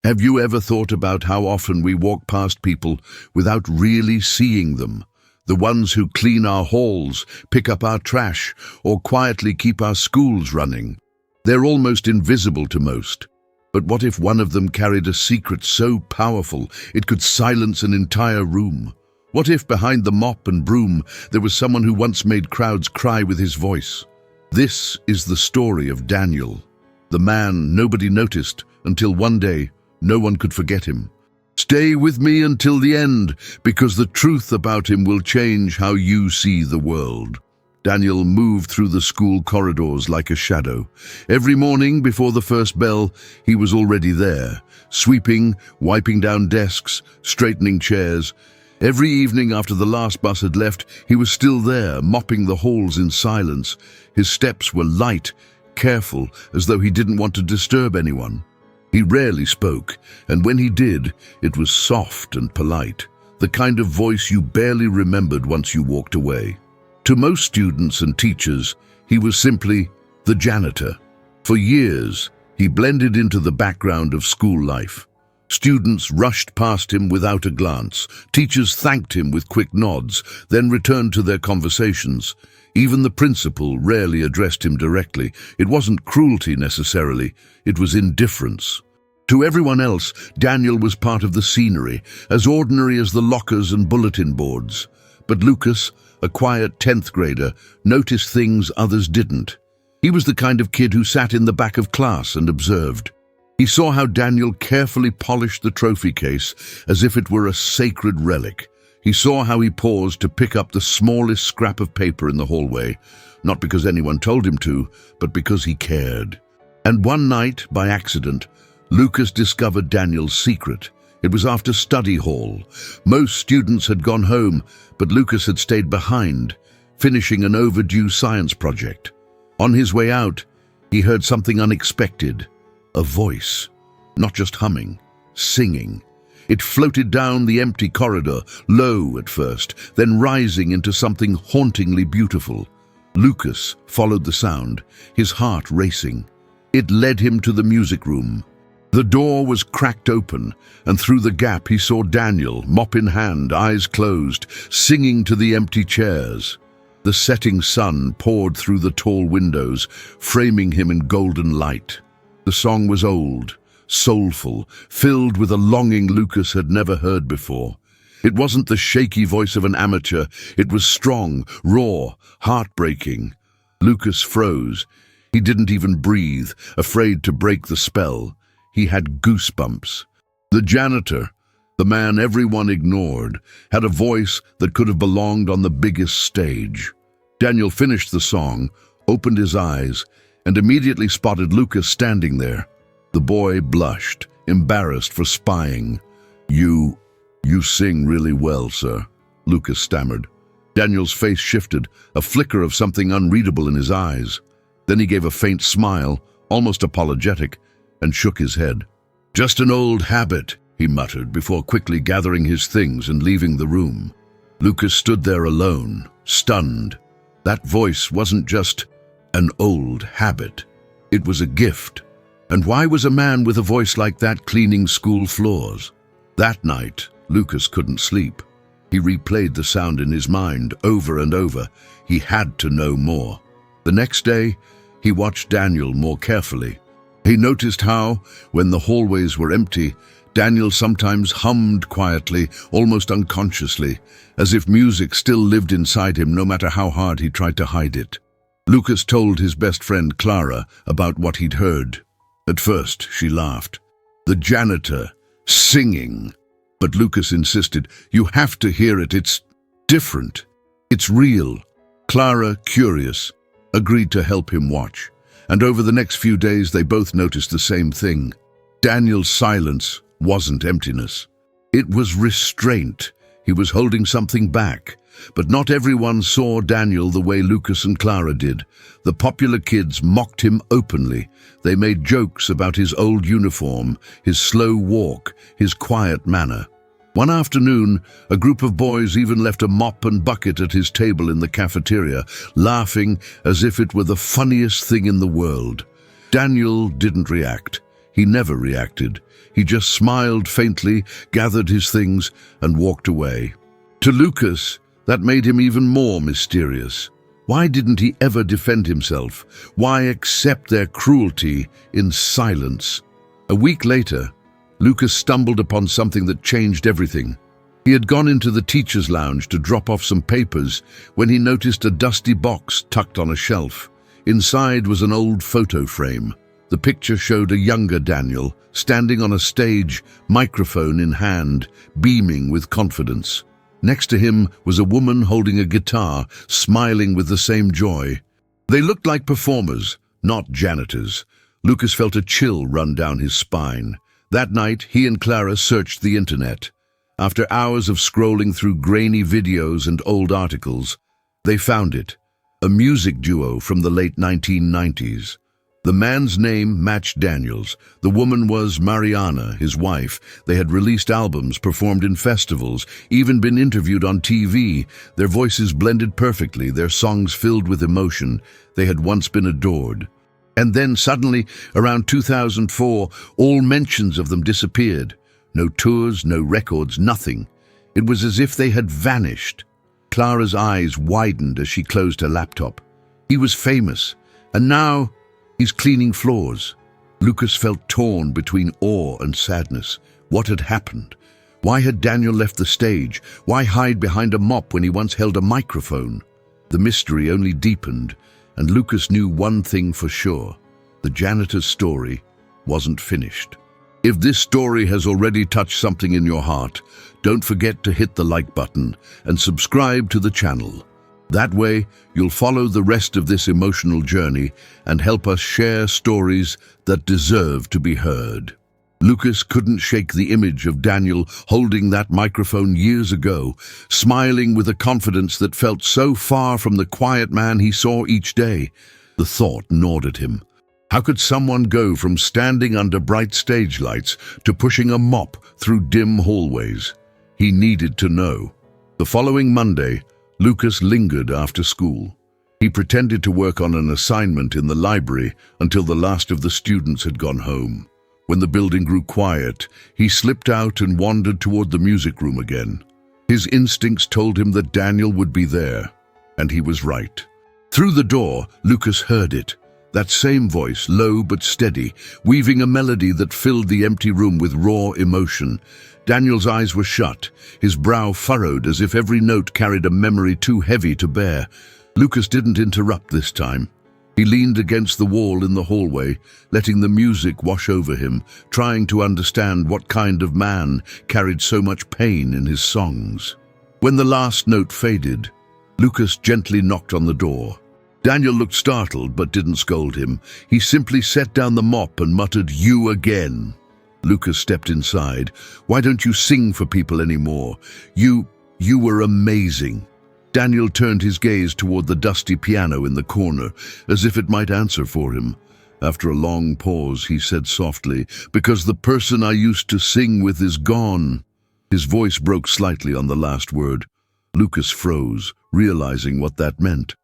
Have you ever thought about how often we walk past people without really seeing them? The ones who clean our halls, pick up our trash, or quietly keep our schools running. They're almost invisible to most. But what if one of them carried a secret so powerful it could silence an entire room? What if behind the mop and broom there was someone who once made crowds cry with his voice? This is the story of Daniel, the man nobody noticed until one day no one could forget him. Stay with me until the end, because the truth about him will change how you see the world. Daniel moved through the school corridors like a shadow. Every morning before the first bell, he was already there, sweeping, wiping down desks, straightening chairs. Every evening after the last bus had left, he was still there, mopping the halls in silence. His steps were light, careful, as though he didn't want to disturb anyone. He rarely spoke, and when he did, it was soft and polite, the kind of voice you barely remembered once you walked away. To most students and teachers, he was simply the janitor. For years, he blended into the background of school life. Students rushed past him without a glance. Teachers thanked him with quick nods, then returned to their conversations. Even the principal rarely addressed him directly. It wasn't cruelty necessarily, it was indifference. To everyone else, Daniel was part of the scenery, as ordinary as the lockers and bulletin boards. But Lucas, a quiet 10th grader, noticed things others didn't. He was the kind of kid who sat in the back of class and observed. He saw how Daniel carefully polished the trophy case as if it were a sacred relic. He saw how he paused to pick up the smallest scrap of paper in the hallway, not because anyone told him to, but because he cared. And one night, by accident, Lucas discovered Daniel's secret. It was after study hall. Most students had gone home, but Lucas had stayed behind, finishing an overdue science project. On his way out, he heard something unexpected. A voice, not just humming, singing. It floated down the empty corridor, low at first, then rising into something hauntingly beautiful. Lucas followed the sound, his heart racing. It led him to the music room. The door was cracked open, and through the gap he saw Daniel, mop in hand, eyes closed, singing to the empty chairs. The setting sun poured through the tall windows, framing him in golden light. The song was old, soulful, filled with a longing Lucas had never heard before. It wasn't the shaky voice of an amateur, it was strong, raw, heartbreaking. Lucas froze. He didn't even breathe, afraid to break the spell. He had goosebumps. The janitor, the man everyone ignored, had a voice that could have belonged on the biggest stage. Daniel finished the song, opened his eyes, and immediately spotted Lucas standing there. The boy blushed, embarrassed for spying. You sing really well, sir," Lucas stammered. Daniel's face shifted, a flicker of something unreadable in his eyes. Then he gave a faint smile, almost apologetic, and shook his head. "Just an old habit," he muttered, before quickly gathering his things and leaving the room. Lucas stood there alone, stunned. That voice wasn't just an old habit. It was a gift. And why was a man with a voice like that cleaning school floors? That night, Lucas couldn't sleep. He replayed the sound in his mind over and over. He had to know more. The next day, he watched Daniel more carefully. He noticed how, when the hallways were empty, Daniel sometimes hummed quietly, almost unconsciously, as if music still lived inside him no matter how hard he tried to hide it. Lucas told his best friend Clara about what he'd heard. At first, she laughed. The janitor, singing. But Lucas insisted, "You have to hear it, it's different. It's real." Clara, curious, agreed to help him watch. And over the next few days, they both noticed the same thing. Daniel's silence wasn't emptiness. It was restraint. He was holding something back. But not everyone saw Daniel the way Lucas and Clara did. The popular kids mocked him openly. They made jokes about his old uniform, his slow walk, his quiet manner. One afternoon, a group of boys even left a mop and bucket at his table in the cafeteria, laughing as if it were the funniest thing in the world. Daniel didn't react. He never reacted. He just smiled faintly, gathered his things, and walked away. To Lucas, that made him even more mysterious. Why didn't he ever defend himself? Why accept their cruelty in silence? A week later, Lucas stumbled upon something that changed everything. He had gone into the teacher's lounge to drop off some papers when he noticed a dusty box tucked on a shelf. Inside was an old photo frame. The picture showed a younger Daniel, standing on a stage, microphone in hand, beaming with confidence. Next to him was a woman holding a guitar, smiling with the same joy. They looked like performers, not janitors. Lucas felt a chill run down his spine. That night, he and Clara searched the internet. After hours of scrolling through grainy videos and old articles, they found it. A music duo from the late 1990s. The man's name matched Daniel's. The woman was Mariana, his wife. They had released albums, performed in festivals, even been interviewed on TV. Their voices blended perfectly, their songs filled with emotion. They had once been adored. And then suddenly, around 2004, all mentions of them disappeared. No tours, no records, nothing. It was as if they had vanished. Clara's eyes widened as she closed her laptop. He was famous, and now he's cleaning floors. Lucas felt torn between awe and sadness. What had happened? Why had Daniel left the stage? Why hide behind a mop when he once held a microphone? The mystery only deepened, and Lucas knew one thing for sure. The janitor's story wasn't finished. If this story has already touched something in your heart, don't forget to hit the like button and subscribe to the channel. That way, you'll follow the rest of this emotional journey and help us share stories that deserve to be heard. Lucas couldn't shake the image of Daniel holding that microphone years ago, smiling with a confidence that felt so far from the quiet man he saw each day. The thought gnawed at him. How could someone go from standing under bright stage lights to pushing a mop through dim hallways? He needed to know. The following Monday, Lucas lingered after school. He pretended to work on an assignment in the library until the last of the students had gone home. When the building grew quiet, he slipped out and wandered toward the music room again. His instincts told him that Daniel would be there, and he was right. Through the door, Lucas heard it. That same voice, low but steady, weaving a melody that filled the empty room with raw emotion. Daniel's eyes were shut, his brow furrowed as if every note carried a memory too heavy to bear. Lucas didn't interrupt this time. He leaned against the wall in the hallway, letting the music wash over him, trying to understand what kind of man carried so much pain in his songs. When the last note faded, Lucas gently knocked on the door. Daniel looked startled but didn't scold him. He simply set down the mop and muttered, "You again." Lucas stepped inside. "Why don't you sing for people anymore? You were amazing." Daniel turned his gaze toward the dusty piano in the corner, as if it might answer for him. After a long pause, he said softly, "Because the person I used to sing with is gone." His voice broke slightly on the last word. Lucas froze, realizing what that meant.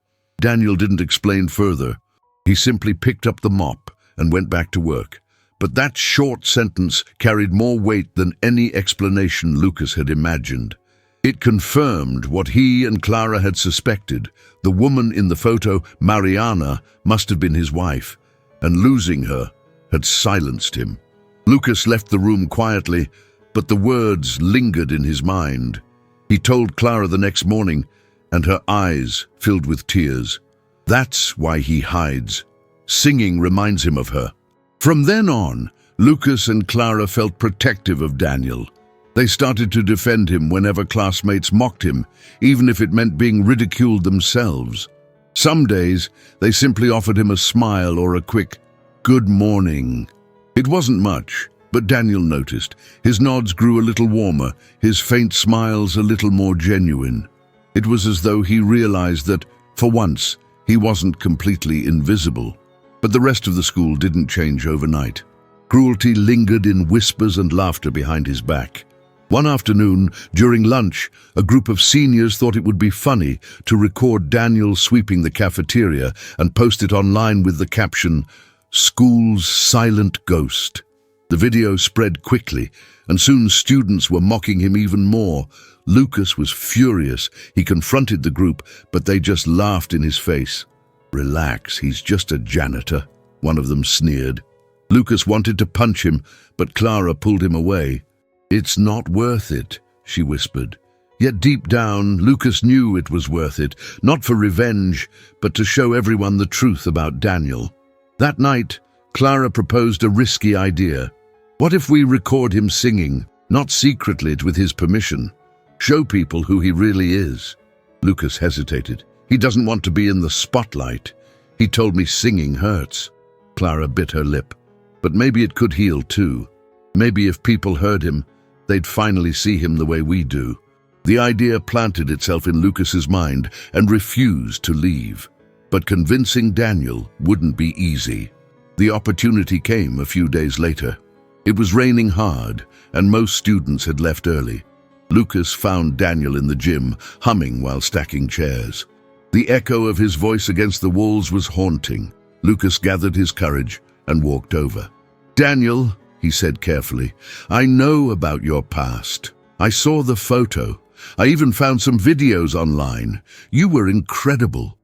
Daniel didn't explain further. He simply picked up the mop and went back to work. But that short sentence carried more weight than any explanation Lucas had imagined. It confirmed what he and Clara had suspected. The woman in the photo, Mariana, must have been his wife, and losing her had silenced him. Lucas left the room quietly, but the words lingered in his mind. He told Clara the next morning, and her eyes filled with tears. That's why he hides. Singing reminds him of her. From then on, Lucas and Clara felt protective of Daniel. They started to defend him whenever classmates mocked him, even if it meant being ridiculed themselves. Some days, they simply offered him a smile or a quick, "Good morning." It wasn't much, but Daniel noticed. His nods grew a little warmer, his faint smiles a little more genuine. It was as though he realized that, for once, he wasn't completely invisible. But the rest of the school didn't change overnight. Cruelty lingered in whispers and laughter behind his back. One afternoon, during lunch, a group of seniors thought it would be funny to record Daniel sweeping the cafeteria and post it online with the caption, "School's Silent Ghost." The video spread quickly, and soon students were mocking him even more. Lucas was furious. He confronted the group, but they just laughed in his face. "Relax, he's just a janitor," one of them sneered. Lucas wanted to punch him, but Clara pulled him away. "It's not worth it," she whispered. Yet deep down, Lucas knew it was worth it, not for revenge, but to show everyone the truth about Daniel. That night, Clara proposed a risky idea. What if we record him singing, not secretly with his permission? Show people who he really is. Lucas hesitated. He doesn't want to be in the spotlight. He told me singing hurts. Clara bit her lip. But maybe it could heal too. Maybe if people heard him, they'd finally see him the way we do. The idea planted itself in Lucas's mind and refused to leave. But convincing Daniel wouldn't be easy. The opportunity came a few days later. It was raining hard, and most students had left early. Lucas found Daniel in the gym, humming while stacking chairs. The echo of his voice against the walls was haunting. Lucas gathered his courage and walked over. "Daniel," he said carefully, "I know about your past. I saw the photo. I even found some videos online. You were incredible."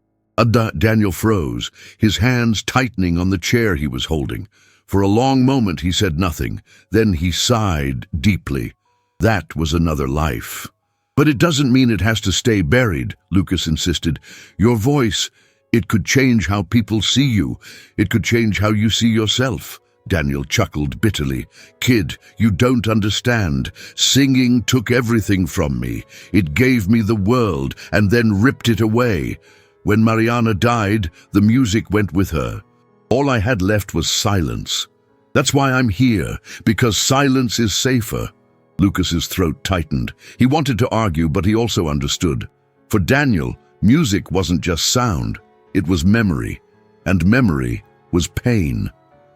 Daniel froze, his hands tightening on the chair he was holding. For a long moment he said nothing. Then he sighed deeply. That was another life. "But it doesn't mean it has to stay buried," Lucas insisted. "Your voice, it could change how people see you. It could change how you see yourself." Daniel chuckled bitterly. "Kid, you don't understand. Singing took everything from me. It gave me the world and then ripped it away. When Mariana died, the music went with her. All I had left was silence. That's why I'm here, because silence is safer." Lucas's throat tightened. He wanted to argue, but he also understood. For Daniel, music wasn't just sound. It was memory, and memory was pain.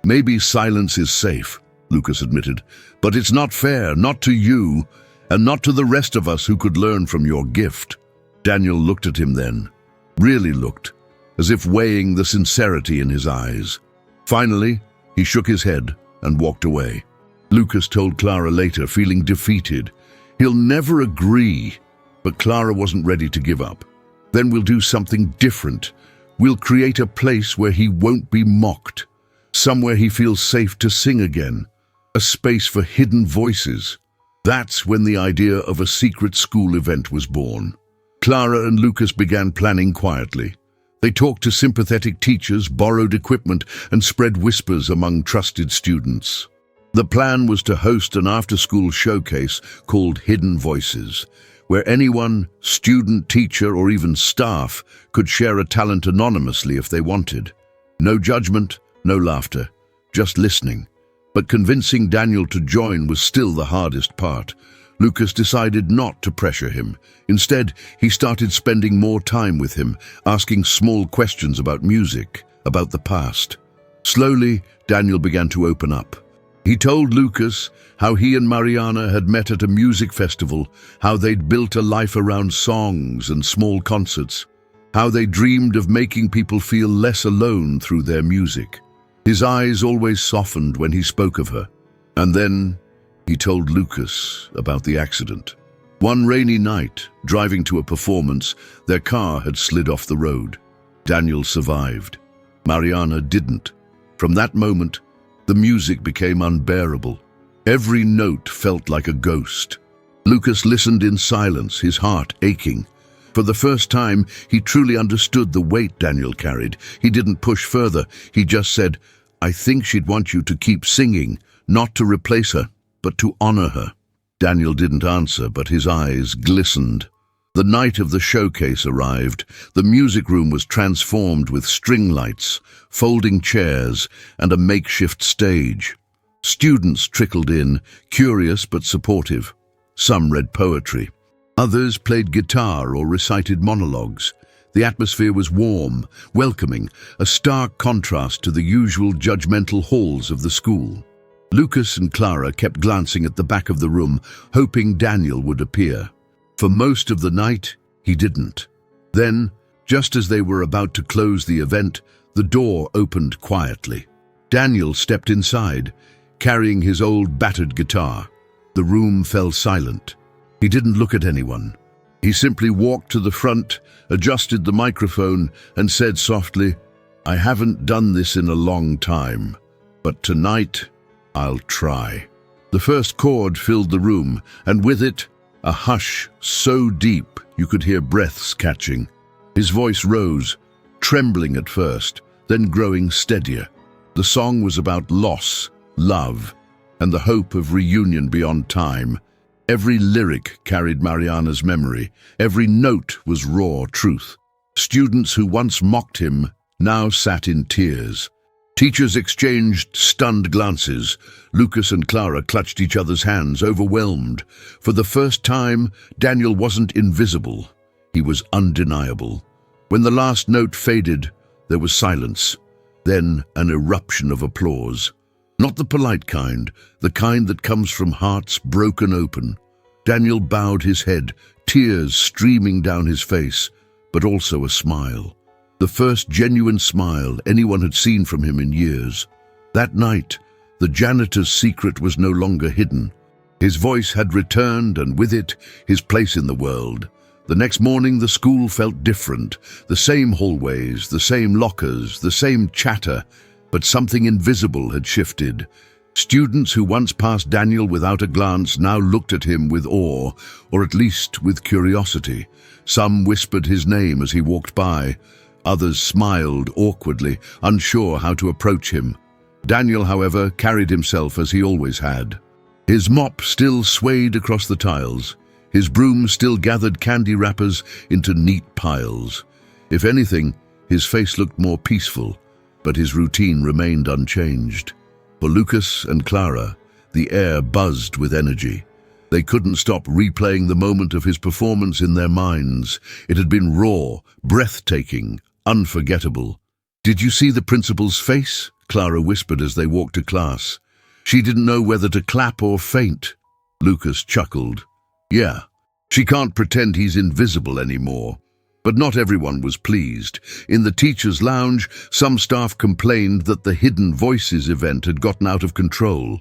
"Maybe silence is safe," Lucas admitted, "but it's not fair, not to you, and not to the rest of us who could learn from your gift." Daniel looked at him then, really looked, as if weighing the sincerity in his eyes. Finally, he shook his head and walked away. Lucas told Clara later, feeling defeated. He'll never agree, but Clara wasn't ready to give up. "Then we'll do something different. We'll create a place where he won't be mocked. Somewhere he feels safe to sing again. A space for hidden voices." That's when the idea of a secret school event was born. Clara and Lucas began planning quietly. They talked to sympathetic teachers, borrowed equipment, and spread whispers among trusted students. The plan was to host an after-school showcase called Hidden Voices, where anyone, student, teacher, or even staff, could share a talent anonymously if they wanted. No judgment, no laughter, just listening. But convincing Daniel to join was still the hardest part. Lucas decided not to pressure him. Instead, he started spending more time with him, asking small questions about music, about the past. Slowly, Daniel began to open up. He told Lucas how he and Mariana had met at a music festival, how they'd built a life around songs and small concerts, how they dreamed of making people feel less alone through their music. His eyes always softened when he spoke of her. And then he told Lucas about the accident. One rainy night, driving to a performance, their car had slid off the road. Daniel survived. Mariana didn't. From that moment, the music became unbearable. Every note felt like a ghost. Lucas listened in silence, his heart aching. For the first time, he truly understood the weight Daniel carried. He didn't push further. He just said, "I think she'd want you to keep singing, not to replace her, but to honor her." Daniel didn't answer, but his eyes glistened. The night of the showcase arrived. The music room was transformed with string lights, folding chairs, and a makeshift stage. Students trickled in, curious but supportive. Some read poetry. Others played guitar or recited monologues. The atmosphere was warm, welcoming, a stark contrast to the usual judgmental halls of the school. Lucas and Clara kept glancing at the back of the room, hoping Daniel would appear. For most of the night, he didn't. Then, just as they were about to close the event, the door opened quietly. Daniel stepped inside. carrying his old battered guitar. The room fell silent. He didn't look at anyone. He simply walked to the front, adjusted the microphone, and said softly, "I haven't done this in a long time, but tonight I'll try." The first chord filled the room, and with it, a hush so deep you could hear breaths catching. His voice rose, trembling at first, then growing steadier. The song was about loss, love, and the hope of reunion beyond time. Every lyric carried Mariana's memory. Every note was raw truth. Students who once mocked him now sat in tears. Teachers exchanged stunned glances. Lucas and Clara clutched each other's hands, overwhelmed. For the first time, Daniel wasn't invisible. He was undeniable. When the last note faded, there was silence. Then an eruption of applause. Not the polite kind, the kind that comes from hearts broken open. Daniel bowed his head, tears streaming down his face, but also a smile. The first genuine smile anyone had seen from him in years. That night, the janitor's secret was no longer hidden. His voice had returned, and with it, his place in the world. The next morning, the school felt different. The same hallways, the same lockers, the same chatter, but something invisible had shifted. Students who once passed Daniel without a glance now looked at him with awe, or at least with curiosity. Some whispered his name as he walked by. Others smiled awkwardly, unsure how to approach him. Daniel, however, carried himself as he always had. His mop still swayed across the tiles. His broom still gathered candy wrappers into neat piles. If anything, his face looked more peaceful, but his routine remained unchanged. For Lucas and Clara, the air buzzed with energy. They couldn't stop replaying the moment of his performance in their minds. It had been raw, breathtaking, unforgettable. "Did you see the principal's face?" Clara whispered as they walked to class. She didn't know whether to clap or faint. Lucas chuckled. "Yeah, she can't pretend he's invisible anymore." But not everyone was pleased. In the teacher's lounge, some staff complained that the Hidden Voices event had gotten out of control.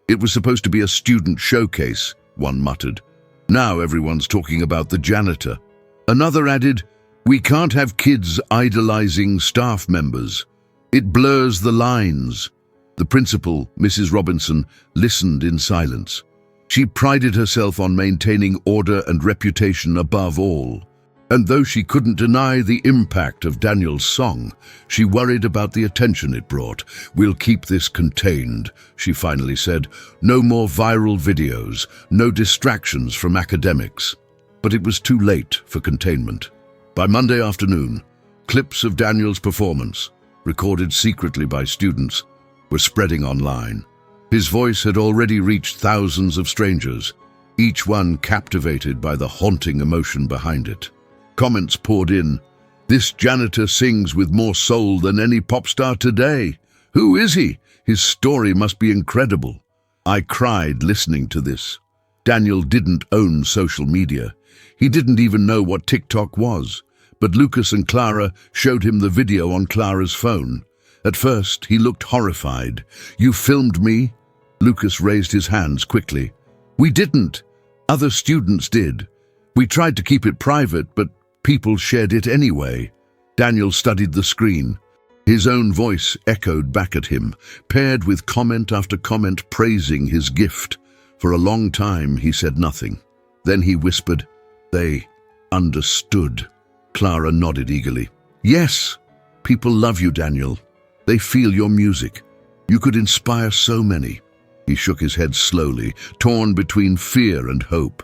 "It was supposed to be a student showcase," one muttered. "Now everyone's talking about the janitor." Another added, "We can't have kids idolizing staff members. It blurs the lines." The principal, Mrs. Robinson, listened in silence. She prided herself on maintaining order and reputation above all. And though she couldn't deny the impact of Daniel's song, she worried about the attention it brought. "We'll keep this contained," she finally said. "No more viral videos, no distractions from academics." But it was too late for containment. By Monday afternoon, clips of Daniel's performance, recorded secretly by students, were spreading online. His voice had already reached thousands of strangers, each one captivated by the haunting emotion behind it. Comments poured in. "This janitor sings with more soul than any pop star today. Who is he? His story must be incredible." I cried listening to this. Daniel didn't own social media. He didn't even know what TikTok was. But Lucas and Clara showed him the video on Clara's phone. At first, he looked horrified. "You filmed me?" Lucas raised his hands quickly. "We didn't. Other students did. We tried to keep it private, but people shared it anyway." Daniel studied the screen. His own voice echoed back at him, paired with comment after comment praising his gift. For a long time, he said nothing. Then he whispered, "They understood." Clara nodded eagerly. "Yes, people love you, Daniel. They feel your music. You could inspire so many." He shook his head slowly, torn between fear and hope.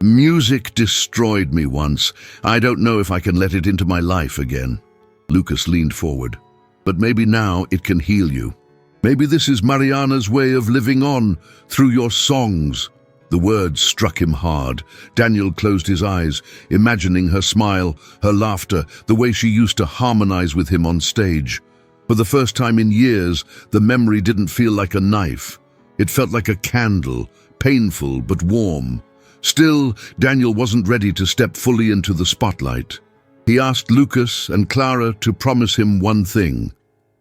"Music destroyed me once. I don't know if I can let it into my life again." Lucas leaned forward. "But maybe now it can heal you. Maybe this is Mariana's way of living on, through your songs." The words struck him hard. Daniel closed his eyes, imagining her smile, her laughter, the way she used to harmonize with him on stage. For the first time in years, the memory didn't feel like a knife. It felt like a candle, painful but warm. Still, Daniel wasn't ready to step fully into the spotlight. He asked Lucas and Clara to promise him one thing: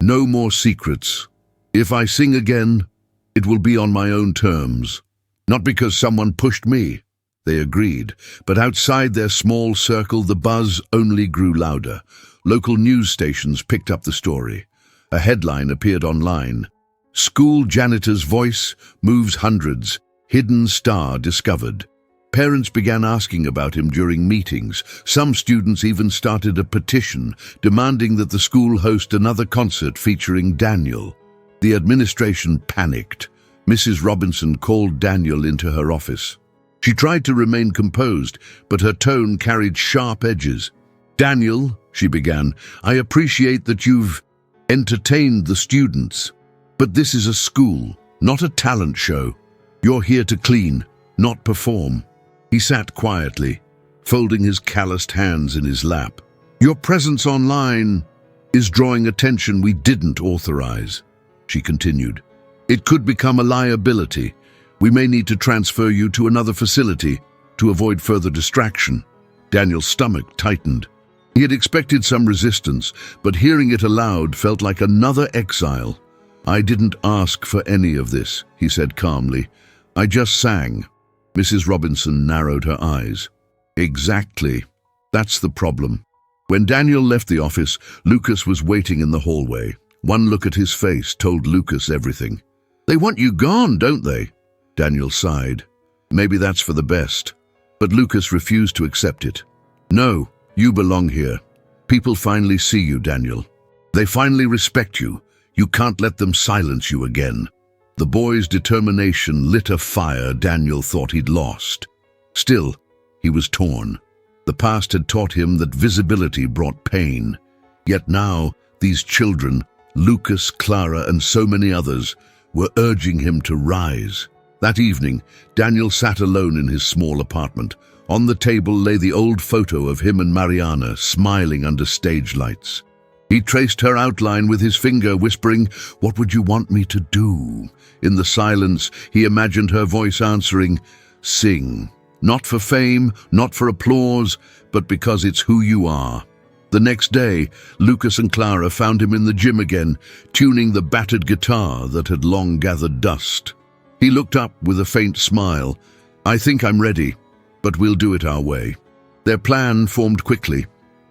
no more secrets. "If I sing again, It will be on my own terms. Not because someone pushed me. They agreed, but outside their small circle the buzz only grew louder. Local news stations picked up the story. A headline appeared online. School janitor's voice moves hundreds. Hidden star discovered. Parents began asking about him during meetings. Some students even started a petition demanding that the school host another concert featuring Daniel. The administration panicked. Mrs. Robinson called Daniel into her office. She tried to remain composed, but her tone carried sharp edges. "Daniel," she began, "I appreciate that you've entertained the students. But this is a school, not a talent show. You're here to clean, not perform." He sat quietly, folding his calloused hands in his lap. "Your presence online is drawing attention we didn't authorize," she continued. "It could become a liability. We may need to transfer you to another facility to avoid further distraction." Daniel's stomach tightened. He had expected some resistance, but hearing it aloud felt like another exile. "I didn't ask for any of this," he said calmly. "I just sang." Mrs. Robinson narrowed her eyes. "Exactly. That's the problem." When Daniel left the office, Lucas was waiting in the hallway. One look at his face told Lucas everything. "They want you gone, don't they?" Daniel sighed. "Maybe that's for the best." But Lucas refused to accept it. "No, you belong here. People finally see you, Daniel. They finally respect you. You can't let them silence you again." The boy's determination lit a fire Daniel thought he'd lost. Still, he was torn. The past had taught him that visibility brought pain. Yet now, these children, Lucas, Clara, and so many others, were urging him to rise. That evening, Daniel sat alone in his small apartment. On the table lay the old photo of him and Mariana smiling under stage lights. He traced her outline with his finger, whispering, "What would you want me to do?" In the silence, he imagined her voice answering, "Sing. Not for fame, not for applause, but because it's who you are." The next day, Lucas and Clara found him in the gym again, tuning the battered guitar that had long gathered dust. He looked up with a faint smile. "I think I'm ready, but we'll do it our way." Their plan formed quickly.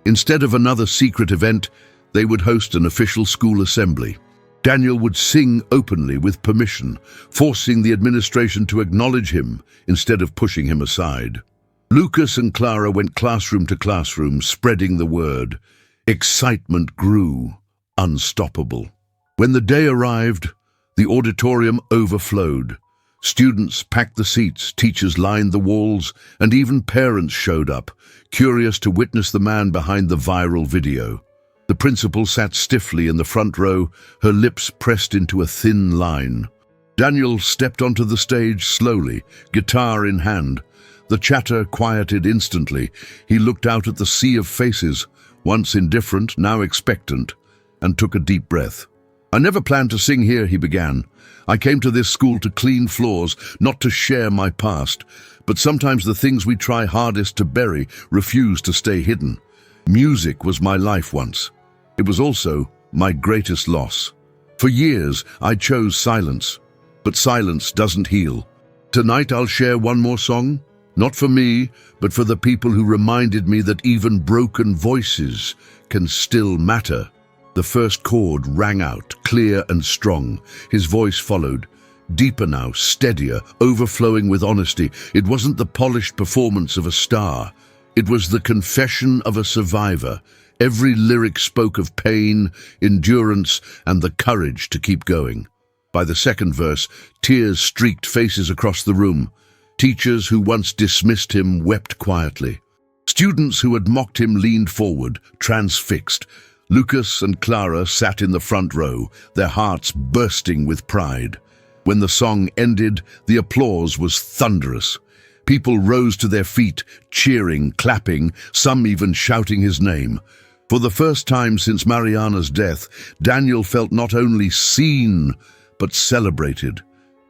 Instead of another secret event, they would host an official school assembly. Daniel would sing openly with permission, forcing the administration to acknowledge him instead of pushing him aside. Lucas and Clara went classroom to classroom, spreading the word. Excitement grew, unstoppable. When the day arrived, the auditorium overflowed. Students packed the seats, teachers lined the walls, and even parents showed up, curious to witness the man behind the viral video. The principal sat stiffly in the front row, her lips pressed into a thin line. Daniel stepped onto the stage slowly, guitar in hand. The chatter quieted instantly. He looked out at the sea of faces, once indifferent, now expectant, and took a deep breath. "I never planned to sing here," he began. "I came to this school to clean floors, not to share my past. But sometimes the things we try hardest to bury refuse to stay hidden. Music was my life once. It was also my greatest loss. For years, I chose silence. But silence doesn't heal. Tonight I'll share one more song, not for me, but for the people who reminded me that even broken voices can still matter." The first chord rang out, clear and strong. His voice followed. Deeper now, steadier, overflowing with honesty. It wasn't the polished performance of a star. It was the confession of a survivor. Every lyric spoke of pain, endurance, and the courage to keep going. By the second verse, tears streaked faces across the room. Teachers who once dismissed him wept quietly. Students who had mocked him leaned forward, transfixed. Lucas and Clara sat in the front row, their hearts bursting with pride. When the song ended, the applause was thunderous. People rose to their feet, cheering, clapping, some even shouting his name. For the first time since Mariana's death, Daniel felt not only seen, but celebrated.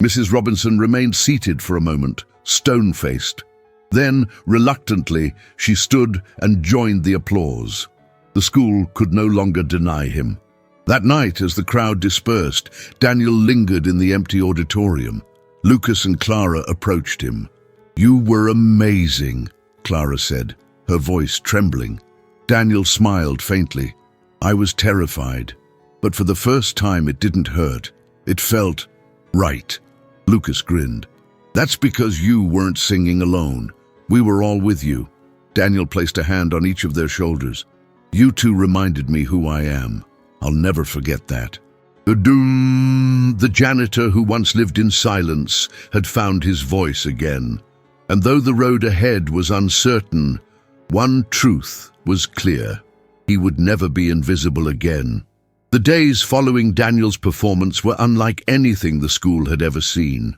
Mrs. Robinson remained seated for a moment, stone-faced. Then, reluctantly, she stood and joined the applause. The school could no longer deny him. That night, as the crowd dispersed, Daniel lingered in the empty auditorium. Lucas and Clara approached him. "You were amazing," Clara said, her voice trembling. Daniel smiled faintly. "I was terrified, but for the first time it didn't hurt. It felt right." Lucas grinned. "That's because you weren't singing alone. We were all with you." Daniel placed a hand on each of their shoulders. "You two reminded me who I am. I'll never forget that." The janitor who once lived in silence had found his voice again. And though the road ahead was uncertain, one truth was clear. He would never be invisible again. The days following Daniel's performance were unlike anything the school had ever seen.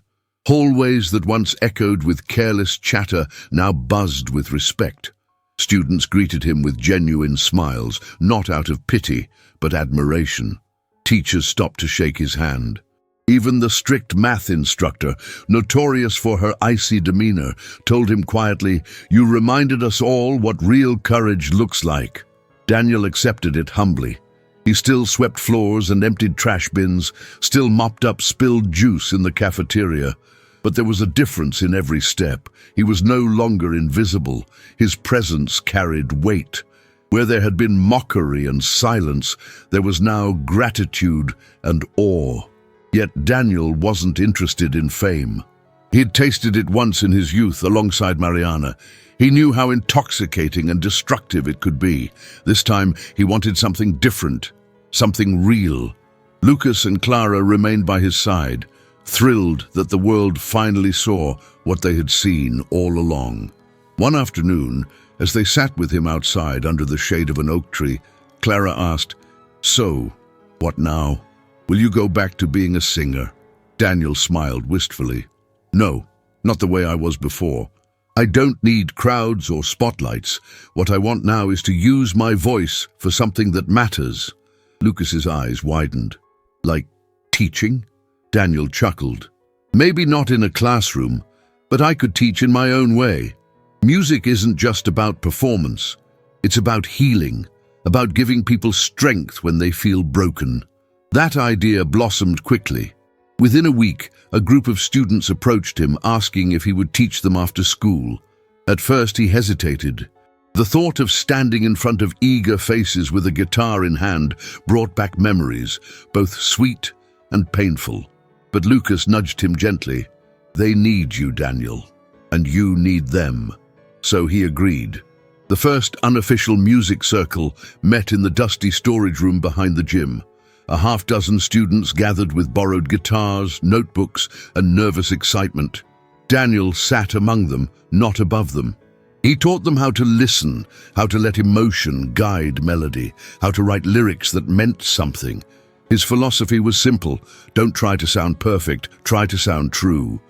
Hallways that once echoed with careless chatter now buzzed with respect. Students greeted him with genuine smiles, not out of pity, but admiration. Teachers stopped to shake his hand. Even the strict math instructor, notorious for her icy demeanor, told him quietly, "You reminded us all what real courage looks like." Daniel accepted it humbly. He still swept floors and emptied trash bins, still mopped up spilled juice in the cafeteria. But there was a difference in every step. He was no longer invisible. His presence carried weight. Where there had been mockery and silence, there was now gratitude and awe. Yet Daniel wasn't interested in fame. He had tasted it once in his youth alongside Mariana. He knew how intoxicating and destructive it could be. This time he wanted something different, something real. Lucas and Clara remained by his side, thrilled that the world finally saw what they had seen all along. One afternoon, as they sat with him outside under the shade of an oak tree, Clara asked, "So, what now? Will you go back to being a singer?" Daniel smiled wistfully. "No, not the way I was before. I don't need crowds or spotlights. What I want now is to use my voice for something that matters." Lucas's eyes widened. "Like teaching?" Daniel chuckled. "Maybe not in a classroom, but I could teach in my own way. Music isn't just about performance. It's about healing, about giving people strength when they feel broken." That idea blossomed quickly. Within a week, a group of students approached him asking if he would teach them after school. At first he hesitated. The thought of standing in front of eager faces with a guitar in hand brought back memories, both sweet and painful. But Lucas nudged him gently. "They need you, Daniel, and you need them." So he agreed. The first unofficial music circle met in the dusty storage room behind the gym. A half-dozen students gathered with borrowed guitars, notebooks, and nervous excitement. Daniel sat among them, not above them. He taught them how to listen, how to let emotion guide melody, how to write lyrics that meant something. His philosophy was simple: don't try to sound perfect, try to sound true.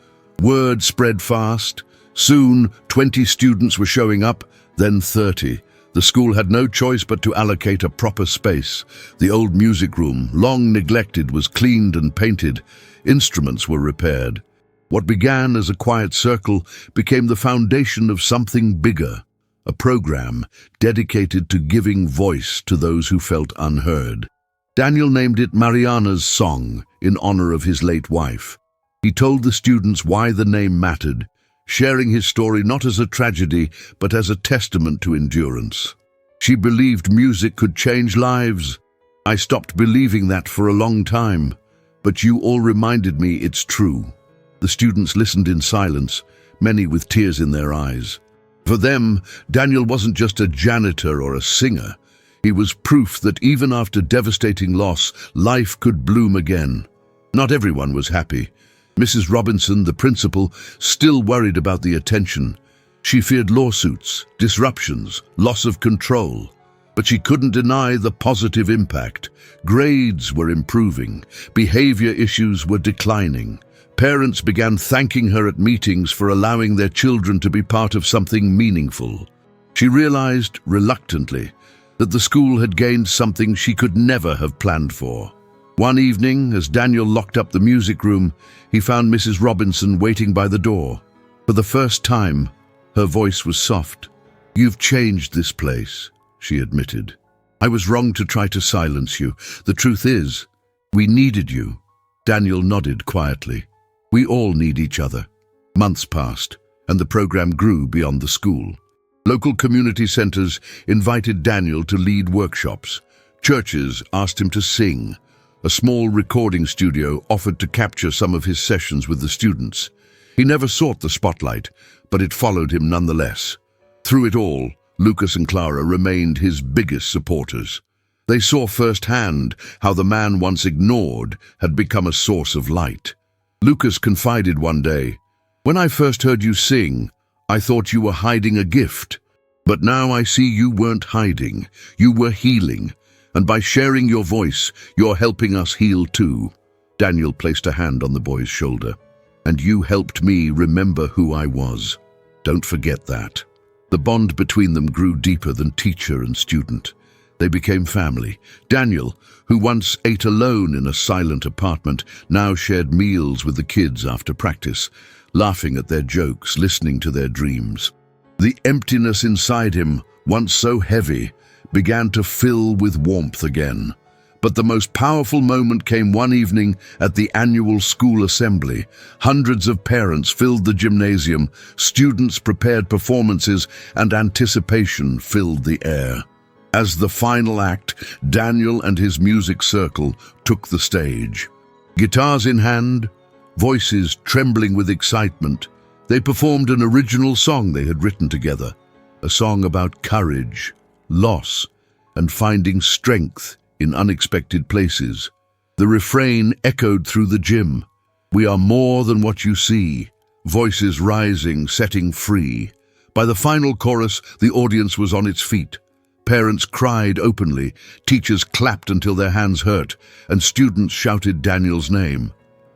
Word spread fast. Soon, 20 students were showing up, then 30. The school had no choice but to allocate a proper space. The old music room, long neglected, was cleaned and painted. Instruments were repaired. What began as a quiet circle became the foundation of something bigger, a program dedicated to giving voice to those who felt unheard. Daniel named it Mariana's Song in honor of his late wife. He told the students why the name mattered, sharing his story not as a tragedy, but as a testament to endurance. "She believed music could change lives. I stopped believing that for a long time, but you all reminded me it's true." The students listened in silence, many with tears in their eyes. For them, Daniel wasn't just a janitor or a singer. He was proof that even after devastating loss, life could bloom again. Not everyone was happy. Mrs. Robinson, the principal, still worried about the attention. She feared lawsuits, disruptions, loss of control. But she couldn't deny the positive impact. Grades were improving. Behavior issues were declining. Parents began thanking her at meetings for allowing their children to be part of something meaningful. She realized, reluctantly, that the school had gained something she could never have planned for. One evening, as Daniel locked up the music room, he found Mrs. Robinson waiting by the door. For the first time, her voice was soft. "You've changed this place," she admitted. I was wrong to try to silence you. The truth is, we needed you." Daniel nodded quietly. "We all need each other." Months passed, and the program grew beyond the school. Local community centers invited Daniel to lead workshops. Churches asked him to sing. A small recording studio offered to capture some of his sessions with the students. He never sought the spotlight, but it followed him nonetheless. Through it all, Lucas and Clara remained his biggest supporters. They saw firsthand how the man once ignored had become a source of light. Lucas confided one day, "When I first heard you sing, I thought you were hiding a gift. But now I see you weren't hiding, you were healing. And by sharing your voice, you're helping us heal too." Daniel placed a hand on the boy's shoulder. "And you helped me remember who I was. Don't forget that." The bond between them grew deeper than teacher and student. They became family. Daniel, who once ate alone in a silent apartment, now shared meals with the kids after practice, laughing at their jokes, listening to their dreams. The emptiness inside him, once so heavy, began to fill with warmth again. But the most powerful moment came one evening at the annual school assembly. Hundreds of parents filled the gymnasium, students prepared performances, and anticipation filled the air. As the final act, Daniel and his music circle took the stage. Guitars in hand, voices trembling with excitement, they performed an original song they had written together, a song about courage, loss, and finding strength in unexpected places. The refrain echoed through the gym. "We are more than what you see," voices rising, setting free. By the final chorus, the audience was on its feet. Parents cried openly, teachers clapped until their hands hurt, and students shouted Daniel's name.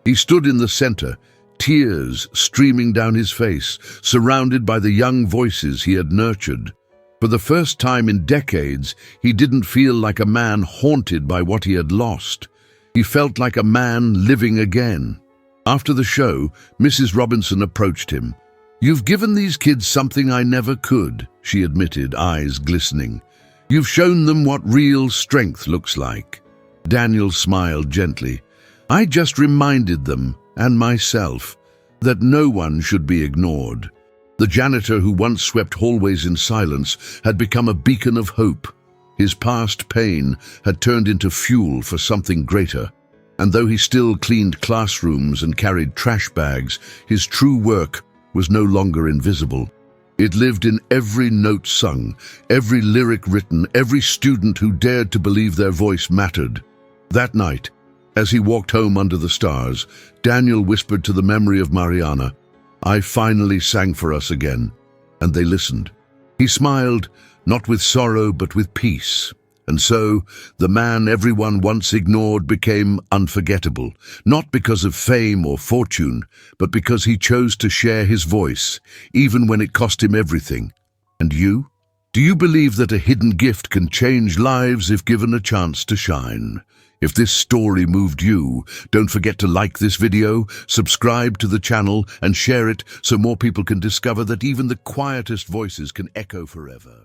He stood in the center, tears streaming down his face, surrounded by the young voices he had nurtured. For the first time in decades, he didn't feel like a man haunted by what he had lost. He felt like a man living again. After the show, Mrs. Robinson approached him. "You've given these kids something I never could," she admitted, eyes glistening. "You've shown them what real strength looks like." Daniel smiled gently. "I just reminded them, and myself, that no one should be ignored." The janitor who once swept hallways in silence had become a beacon of hope. His past pain had turned into fuel for something greater. And though he still cleaned classrooms and carried trash bags, his true work was no longer invisible. It lived in every note sung, every lyric written, every student who dared to believe their voice mattered. That night, as he walked home under the stars, Daniel whispered to the memory of Mariana, "I finally sang for us again," and they listened. He smiled, not with sorrow but with peace. And so, the man everyone once ignored became unforgettable, not because of fame or fortune, but because he chose to share his voice, even when it cost him everything. And you? Do you believe that a hidden gift can change lives if given a chance to shine? If this story moved you, don't forget to like this video, subscribe to the channel, and share it so more people can discover that even the quietest voices can echo forever.